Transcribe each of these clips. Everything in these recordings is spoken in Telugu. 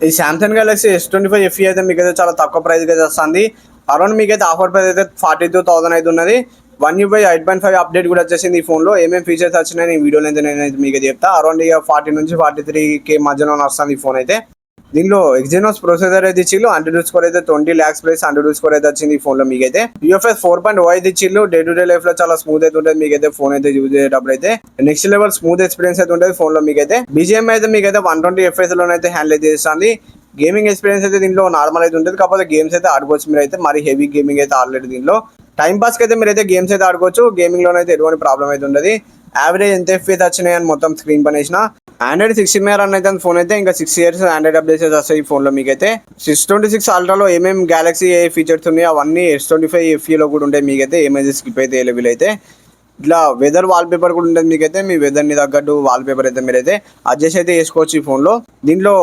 ఈ సామ్సంగ్ గెలాక్సీ S25 FE అయితే మీకైతే చాలా తక్కువ ప్రైస్కి అయితే వస్తుంది. అరౌండ్ మీకైతే ఆఫర్ ప్రైస్ అయితే 42,000 అయితే ఉన్నది. 1UI 8.5 అప్డేట్ కూడా వచ్చేసింది ఈ ఫోన్లో. ఏమేమి ఫీచర్స్ వచ్చినాయి ఈ వీడియోలో అయితే నేనైతే మీకు చెప్తా. అరౌండ్ ఇక 40 నుంచి 43K మధ్యలో వస్తుంది ఈ ఫోన్ అయితే. దీనిలో ఎగ్జినోస్ ప్రొసెసర్ అయితే ఇచ్చిల్లు. అండ్రాయిడ్ స్కోర్ అయితే 20 lakhs ప్లస్ అండ్రాయిడ్ స్కోర్ అయితే వచ్చింది ఈ ఫోన్లో మీకైతే. UFS 4.0 అయితే ఇచ్చిల్లు. డే టు డే లైఫ్ లో చాలా స్మూత్ అయితే ఉంటుంది మీకైతే ఫోన్ అయితే యూజ్ చేసేటప్పుడు అయితే. నెక్స్ట్ లెవెల్ స్మూత్ ఎక్స్పీరియన్స్ అయితే ఉంటుంది ఫోన్లో మీకైతే. BGM అయితే మీకైతే 120 FPS లోనైతే హ్యాండిల్ అయితే చేస్తుంది. గేమింగ్ ఎక్స్పీరియన్స్ అయితే దీంట్లో నార్మల్ అయితే ఉంటుంది. కాకపోతే గేమ్స్ అయితే ఆడుకోవచ్చు మీరు అయితే. మరి హెవీ గేమింగ్ అయితే ఆడలేదు దీనిలో. టైం పాస్కి అయితే మీరైతే గేమ్స్ అయితే ఆడుకోవచ్చు. గేమింగ్లోనైతే ఎటువంటి ప్రాబ్లం అయితే ఉండదు. యావరేజ్ ఎంత FPS వచ్చినాయి అని మొత్తం స్క్రీన్ పని వేసిన. ఆండ్రాయిడ్ 16 రన్ అయితే ఫోన్ అయితే ఇంకా 6 years ఆండ్రాయిడ్ అప్డేట్స్ వస్తాయి ఈ ఫోన్లో మీకైతే. 626 అల్ట్రాలో ఏమేమి గ్యాలక్సీ ఏ ఫీచర్స్ ఉన్నాయో అవన్నీ S25 FEలో కూడా ఉంటాయి మీకైతే. ఏమైతే స్కిప్ అయితే అవైలబుల్ అయితే. ఇట్లా వెదర్ వాల్పేపర్ కూడా ఉంటుంది మీకైతే. మీ వెదర్ని తగ్గట్టు వాల్పేపర్ అయితే మీరైతే అడ్జస్ట్ అయితే చేసుకోవచ్చు ఈ ఫోన్లో. దీంట్లో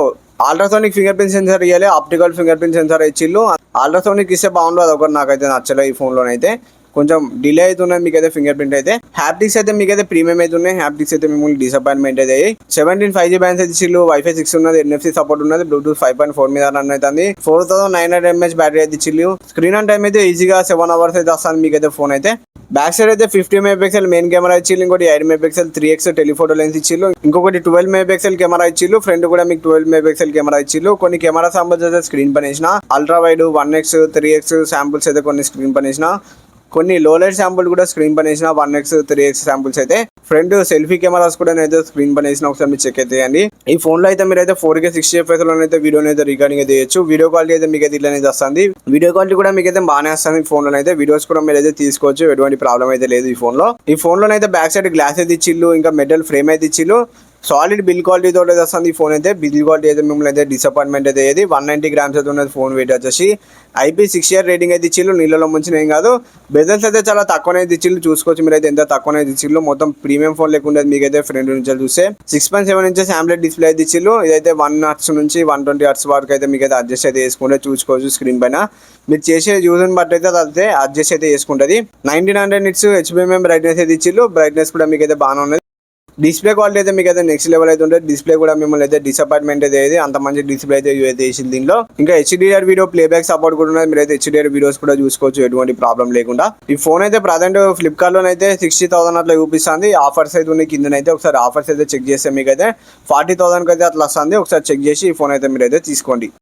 అల్ట్రాసోనిక్ ఫింగర్ ప్రింట్ సెన్సార్ ఇవ్వాలి, ఆప్టికల్ ఫింగర్ ప్రింట్ సెన్సార్ ఇచ్చిల్లు. అల్ట్రాసోనిక్ ఇస్తే బాగుండు, అదొకటి నాకైతే నచ్చలేదు ఈ ఫోన్లోనైతే. కొంచెం డిలే అవుతున్నది మీకైతే ఫింగర్ ప్రింట్ అయితే. హ్యాప్టిక్స్ అయితే మీకైతే ప్రీమియం అయితే ఉన్నాయి. హ్యాప్టిక్స్ అయితే మిమ్మల్ని డిసప్పాయింట్మెంట్ అయితే 17 5G బ్యాండ్స్ అయితే ఇచ్చిల్లు. Wi-Fi 6 ఉన్నది, NFC సపోర్ట్ ఉన్నది, బ్లూటూత్ 5.4 మీద రన్ అవుతుంది. 4900 mAh బ్యాటరీ అయితే ఇచ్చిల్లు. స్క్రీన్ ఆన్ టైం అయితే ఈజీగా 7 hours అయితే వస్తుంది మీకైతే ఫోన్ అయితే. బ్యాక్ సైడ్ అయితే 50 MP మెయిన్ కెమెరా ఇచ్చిల్లు. ఇంకోటి 8 MP 3x టెలిఫోటో లెన్స్ ఇచ్చిల్లు. ఇంకొకటి 12 MP కెమెరా ఇచ్చిల్లు. ఫ్రంట్ కూడా మీకు 12 MP కెమెరా ఇచ్చిల్లు. కొన్ని కెమెరా శాంపుల్స్ అయితే స్క్రీన్ పని వేసిన. Ultra wide 1x 3x samples అయితే కొన్ని స్క్రీన్ పని వేసిన. కొన్ని లో లైట్ శాంపుల్ కూడా స్క్రీన్ పని వేసిన. 1x 3x శాంపుల్స్ అయితే. ఫ్రంట్ సెల్ఫీ కెమెరాస్ కూడా అయితే స్క్రీన్ పని వేసిన. ఒకసారి మీరు చెక్ అయితే చేయండి. ఈ ఫోన్ లో అయితే మీరు అయితే 4K 60 FPS లోనైతే వీడియోని అయితే రికార్డింగ్ అయితే చేయొచ్చు. వీడియో క్వాలిటీ అయితే మీకు అయితే ఇట్లనే వస్తుంది. వీడియో క్వాలిటీ కూడా మీకు అయితే బాగానే వస్తుంది ఈ ఫోన్ లో అయితే. వీడియోస్ కూడా మీరు అయితే తీసుకోవచ్చు, ఎటువంటి ప్రాబ్లం అయితే లేదు ఈ ఫోన్ లో. ఈ ఫోన్ లోనైతే బ్యాక్ సైడ్ గ్లాస్ అయితే ఇచ్చిల్లు. ఇంకా మెటల్ ఫ్రేమ్ అయితే ఇచ్చిల్లు. సాలిడ్ బిల్ క్వాలిటీ తోటి వస్తుంది ఈ ఫోన్ అయితే. బిల్ క్వాలిటీ అయితే మిమ్మల్ని అయితే డిసప్పాయింట్మెంట్ అయితే ఏది. 190 grams అయితే ఉన్నది ఫోన్ వెయిట్ వచ్చేసి. IP6 year రేటింగ్ అయితే ఇచ్చిల్లు. నీళ్ళలో ముంచిన ఏం కాదు. బెజల్స్ అయితే చాలా తక్కువనే ఇచ్చిల్లు. చూసుకోవచ్చు మీరు అయితే ఎంత తక్కువనే ఇచ్చిల్లు. మొత్తం ప్రీమియం ఫోన్ లేకుండా మీకైతే ఫ్రంట్ నుంచి చూస్తే 6.7 inches AMOLED డిస్ప్లే అయితే ఇచ్చిల్లు. ఇదైతే 1 Hz నుంచి 120 Hz వరకు అయితే మీకైతే అడ్జస్ట్ అయితే చేసుకుంటే చూసుకోవచ్చు స్క్రీన్ పైన. మీరు చేసే యూజ్ని బట్టి అయితే అదైతే అడ్జస్ట్ అయితే చేసుకుంటుంది. 1900 nits HBM బ్రైట్నెస్ అయితే ఇచ్చిల్లు. బ్రైట్నెస్ కూడా మీకైతే బాగానే ఉన్నది. డిస్ప్లే క్వాలిటీ అయితే మీకు అయితే నెక్స్ట్ లెవెల్ అయితే ఉంటుంది. డిస్ప్లే కూడా మిమ్మల్ని అయితే డిసప్పాయింట్మెంట్ అయితే ఏది. అంత మంచి డిస్ప్లే అయితే వేసింది దీనిలో. ఇంకా HDR వీడియో ప్లేబ్యాక్ సపోర్ట్ కూడా ఉన్నది. మీరు అయితే HDR వీడియోస్ కూడా చూసుకోవచ్చు ఎటువంటి ప్రాబ్లం లేకుండా. ఈ ఫోన్ అయితే ప్రజెంట్ ఫ్లిప్కార్ట్ లోనైతే 60,000 అట్లా చూపిస్తుంది. ఆఫర్స్ అయితే ఉన్నాయి కిందనైతే. ఒకసారి ఆఫర్స్ అయితే చెక్ చేస్తే మీకు అయితే 40,000 అయితే అట్లా వస్తుంది. ఒకసారి చెక్ చేసి ఈ ఫోన్ అయితే మీరు అయితే తీసుకోండి.